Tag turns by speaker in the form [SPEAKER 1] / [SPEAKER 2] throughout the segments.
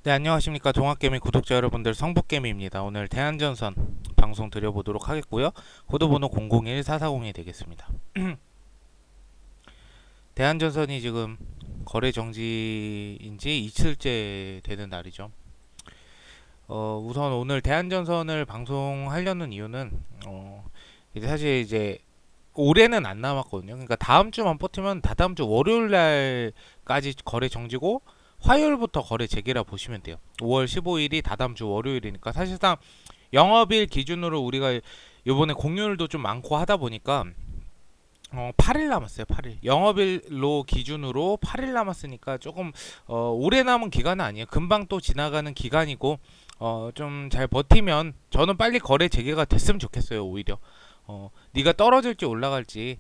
[SPEAKER 1] 네, 안녕하십니까. 동학개미 구독자 여러분들, 성북개미입니다. 오늘 대한전선 방송 드려보도록 하겠고요. 코드번호 001440이 되겠습니다. 대한전선이 지금 거래 정지인지 이틀째 되는 날이죠. 우선 오늘 대한전선을 방송하려는 이유는 이제 사실 이제 올해는 안 남았거든요. 그러니까 다음 주만 버티면 다다음 주 월요일 날까지 거래 정지고 화요일부터 거래 재개라 보시면 돼요. 5월 15일이 다다음 주 월요일이니까 사실상 영업일 기준으로 우리가 요번에 공휴일도 좀 많고 하다 보니까 8일 남았어요. 8일. 영업일로 기준으로 8일 남았으니까 조금 오래 남은 기간은 아니에요. 금방 또 지나가는 기간이고 좀 잘 버티면 저는 빨리 거래 재개가 됐으면 좋겠어요. 오히려 네가 떨어질지 올라갈지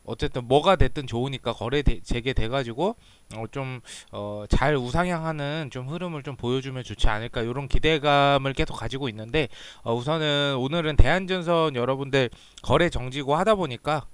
[SPEAKER 1] 어쨌든 뭐가 됐든 좋으니까 거래 재개돼 가지고 좀 잘 우상향하는 좀 흐름을 좀 보여주면 좋지 않을까 이런 기대감을 계속 가지고 있는데 우선은 오늘은 대한전선 여러분들 거래 정지고 하다 보니까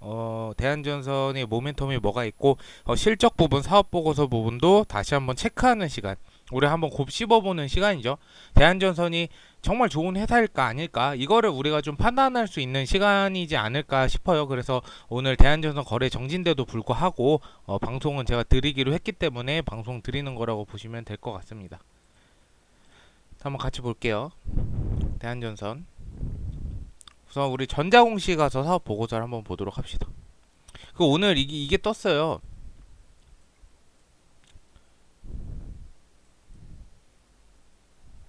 [SPEAKER 1] 대한전선의 모멘텀이 뭐가 있고 실적 부분 사업 보고서 부분도 다시 한번 체크하는 시간 우리 한번 곱씹어보는 시간이죠. 대한전선이 정말 좋은 회사일까 아닐까 이거를 우리가 좀 판단할 수 있는 시간이지 않을까 싶어요. 그래서 오늘 대한전선 거래 정지인데도 불구하고 방송은 제가 드리기로 했기 때문에 방송 드리는 거라고 보시면 될 것 같습니다. 한번 같이 볼게요. 대한전선 우선 우리 전자공시 가서 사업 보고서를 한번 보도록 합시다. 그 오늘 이게 떴어요.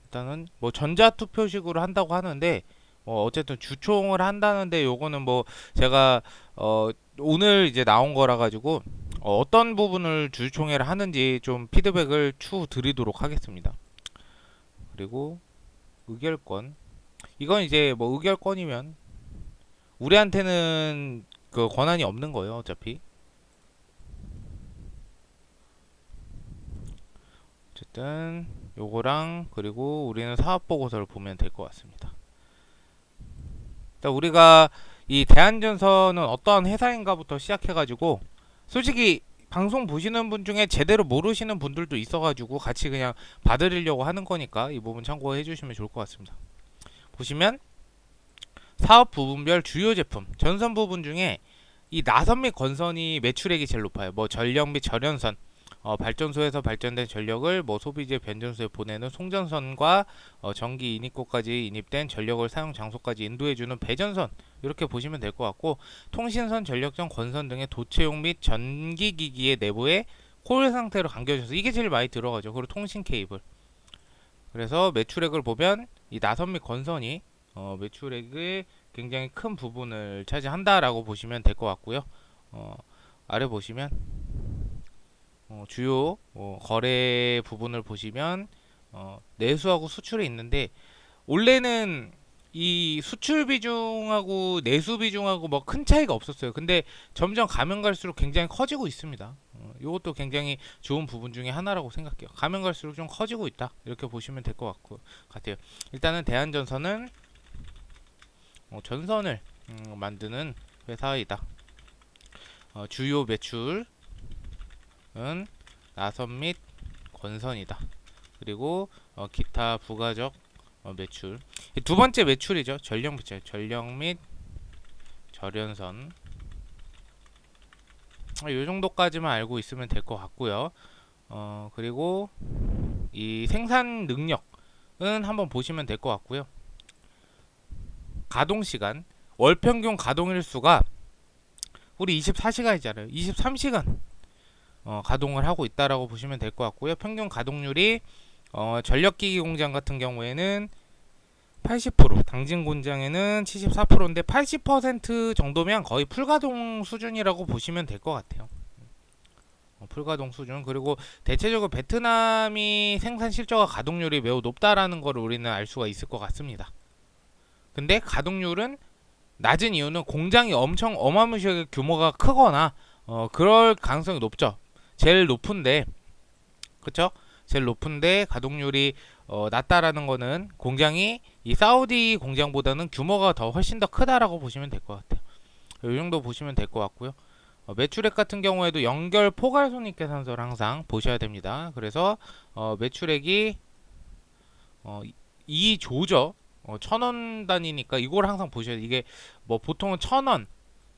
[SPEAKER 1] 일단은 뭐 전자투표식으로 한다고 하는데 어쨌든 주총을 한다는데 요거는 뭐 제가 오늘 이제 나온 거라 가지고 어떤 부분을 주총회를 하는지 좀 피드백을 추후 드리도록 하겠습니다. 그리고 의결권 이건 이제 뭐 의결권이면 우리한테는 그 권한이 없는 거예요. 어차피 어쨌든 요거랑 그리고 우리는 사업 보고서를 보면 될 것 같습니다. 우리가 이 대한전선은 어떠한 회사인가부터 시작해가지고 솔직히 방송 보시는 분 중에 제대로 모르시는 분들도 있어가지고 같이 그냥 봐드리려고 하는 거니까 이 부분 참고해 주시면 좋을 것 같습니다. 보시면 사업 부분별 주요 제품 전선 부분 중에 이 나선 및 건선이 매출액이 제일 높아요. 뭐 전력 및 절연선 발전소에서 발전된 전력을 뭐 소비재 변전소에 보내는 송전선과 전기 인입구까지 인입된 전력을 사용 장소까지 인도해주는 배전선 이렇게 보시면 될 것 같고 통신선, 전력전, 건선 등의 도체용 및 전기기기의 내부에 콜 상태로 감겨져서 이게 제일 많이 들어가죠. 그리고 통신 케이블. 그래서 매출액을 보면 이 나선 및 건선이 매출액의 굉장히 큰 부분을 차지한다라고 보시면 될 것 같고요. 아래 보시면 주요 거래 부분을 보시면 내수하고 수출이 있는데 원래는 이 수출 비중하고 내수 비중하고 뭐 큰 차이가 없었어요. 근데 점점 가면 갈수록 굉장히 커지고 있습니다. 이것도 굉장히 좋은 부분 중에 하나라고 생각해요. 가면 갈수록 좀 커지고 있다 이렇게 보시면 될 것 같아요. 일단은 대한전선은 전선을 만드는 회사이다. 주요 매출은 나선 및 건선이다. 그리고 기타 부가적 매출. 두 번째 매출이죠. 전력 매출. 전력 및 절연선. 이 정도까지만 알고 있으면 될 것 같고요. 그리고 이 생산 능력은 한번 보시면 될 것 같고요. 가동 시간, 월 평균 가동 일수가 우리 24시간이잖아요. 23시간 가동을 하고 있다라고 보시면 될 것 같고요. 평균 가동률이 전력기기 공장 같은 경우에는 80%, 당진 공장에는 74%인데 80% 정도면 거의 풀가동 수준이라고 보시면 될 것 같아요. 풀가동 수준. 그리고 대체적으로 베트남이 생산 실적과 가동률이 매우 높다라는 걸 우리는 알 수가 있을 것 같습니다. 근데 가동률은 낮은 이유는 공장이 엄청 어마무시하게 규모가 크거나 그럴 가능성이 높죠. 제일 높은데 그쵸? 제일 높은데 가동률이 낮다라는 거는 공장이 이 사우디 공장보다는 규모가 더 훨씬 더 크다라고 보시면 될 것 같아요. 이 정도 보시면 될 것 같고요. 매출액 같은 경우에도 연결 포괄 손익계산서를 항상 보셔야 됩니다. 그래서 매출액이 2조죠. 1,000원 단위니까 이걸 항상 보셔야 돼요. 이게 뭐 보통은 1,000원,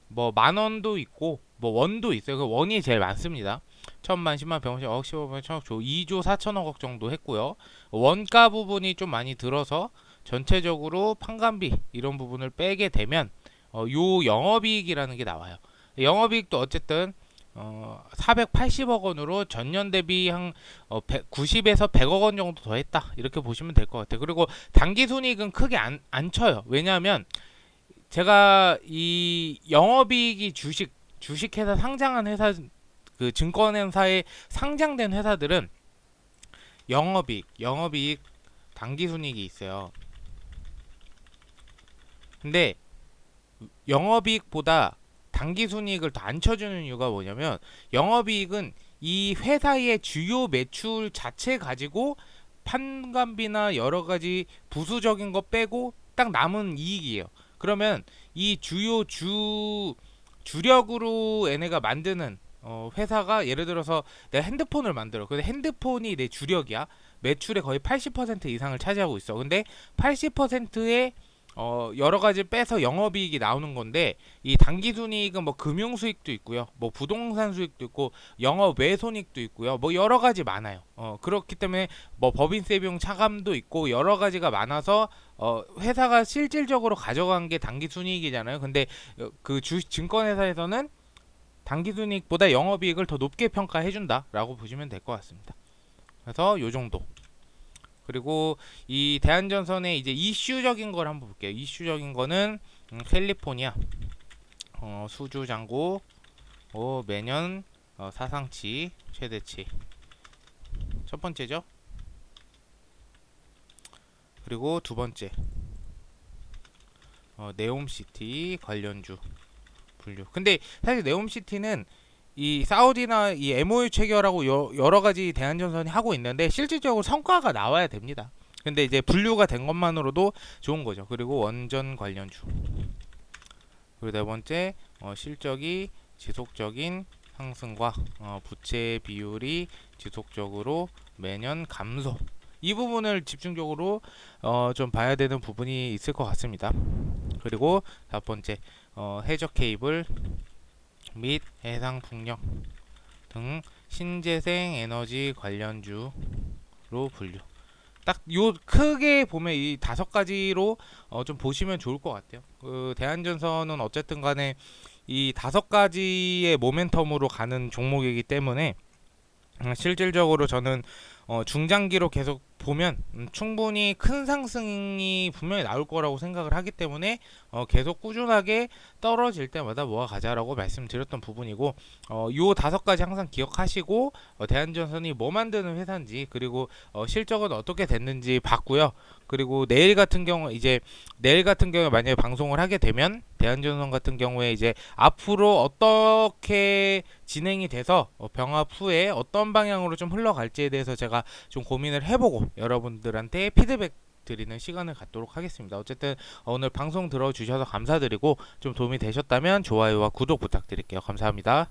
[SPEAKER 1] 뭐 만원도 있고 뭐 원도 있어요. 그 원이 제일 많습니다. 1,000만, 10만, 100만, 10억, 15억, 1,000억, 2조 4천억 정도 했고요. 원가 부분이 좀 많이 들어서 전체적으로 판관비 이런 부분을 빼게 되면 요 영업이익이라는 게 나와요. 영업이익도 어쨌든 480억 원으로 전년 대비 한 90에서 100억 원 정도 더 했다. 이렇게 보시면 될 것 같아요. 그리고 당기순이익은 크게 안 쳐요. 왜냐하면 제가 이 영업이익이 주식회사 상장한 회사, 그 증권회사에 상장된 회사들은 영업이익 당기순이익이 있어요. 근데 영업이익보다 당기순이익을 더 안 쳐주는 이유가 뭐냐면, 영업이익은 이 회사의 주요 매출 자체 가지고 판관비나 여러 가지 부수적인 거 빼고 딱 남은 이익이에요. 그러면 이 주력으로 얘네가 만드는 회사가, 예를 들어서 내가 핸드폰을 만들어. 근데 핸드폰이 내 주력이야. 매출의 거의 80% 이상을 차지하고 있어. 근데 80%의 여러 가지 빼서 영업이익이 나오는 건데, 이 당기순이익은 뭐 금융수익도 있고요, 뭐 부동산 수익도 있고, 영업 외손익도 있고요, 뭐 여러 가지 많아요. 그렇기 때문에 뭐 법인세 비용 차감도 있고 여러 가지가 많아서 회사가 실질적으로 가져간 게 당기순이익이잖아요. 근데 그 증권회사에서는 당기순이익보다 영업이익을 더 높게 평가해준다라고 보시면 될 것 같습니다. 그래서 요 정도. 그리고 이 대한전선의 이제 이슈적인 걸 한번 볼게요. 이슈적인 거는 캘리포니아 수주 잔고 매년 사상치 최대치 첫 번째죠. 그리고 두 번째 네옴시티 관련주 분류. 근데 사실 네옴시티는 이 사우디나 이 MOU 체결하고 여러 가지 대한전선이 하고 있는데 실질적으로 성과가 나와야 됩니다. 근데 이제 분류가 된 것만으로도 좋은 거죠. 그리고 원전 관련주. 그리고 네 번째 실적이 지속적인 상승과 부채 비율이 지속적으로 매년 감소. 이 부분을 집중적으로 좀 봐야 되는 부분이 있을 것 같습니다. 그리고 다섯 번째 해적 케이블 및 해상풍력 등 신재생 에너지 관련주로 분류. 딱 요 크게 보면 이 다섯 가지로 좀 보시면 좋을 것 같아요. 그 대한전선은 어쨌든 간에 이 다섯 가지의 모멘텀으로 가는 종목이기 때문에 실질적으로 저는 중장기로 계속 보면 충분히 큰 상승이 분명히 나올 거라고 생각을 하기 때문에 계속 꾸준하게 떨어질 때마다 모아가자라고 말씀드렸던 부분이고, 요 다섯 가지 항상 기억하시고 대한전선이 뭐 만드는 회사인지, 그리고 실적은 어떻게 됐는지 봤고요. 그리고 내일 같은 경우에 만약에 방송을 하게 되면 대한전선 같은 경우에 이제 앞으로 어떻게 진행이 돼서 병합 후에 어떤 방향으로 좀 흘러갈지에 대해서 제가 좀 고민을 해보고 여러분들한테 피드백 드리는 시간을 갖도록 하겠습니다. 어쨌든 오늘 방송 들어주셔서 감사드리고, 좀 도움이 되셨다면 좋아요와 구독 부탁드릴게요. 감사합니다.